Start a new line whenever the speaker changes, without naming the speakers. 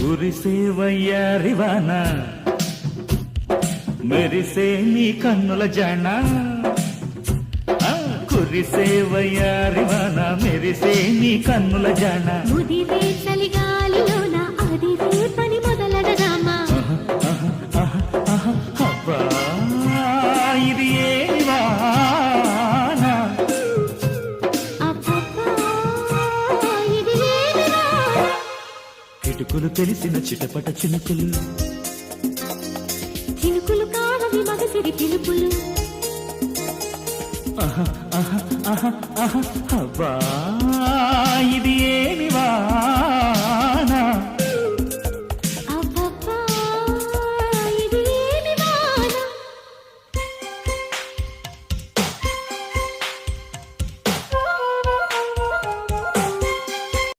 కురిసే వయ్యారివాన మెరిసే నీ కన్నుల జాణ కురిసే వయ్యారివాన మెరిసే నీ కన్నుల జాణ
ముదిరే చలిగాలిలోన అదిరే పని మొదలడదామా
అబ్బా ఇది ఏ వాన
అబ్బబ్బా ఇది ఏమిరా
కిటుకులు తెలిసిన చిటపట చినుకులు
చినుకులు కావవి మగసిరి పిలుపులు
అబ్బా ఇది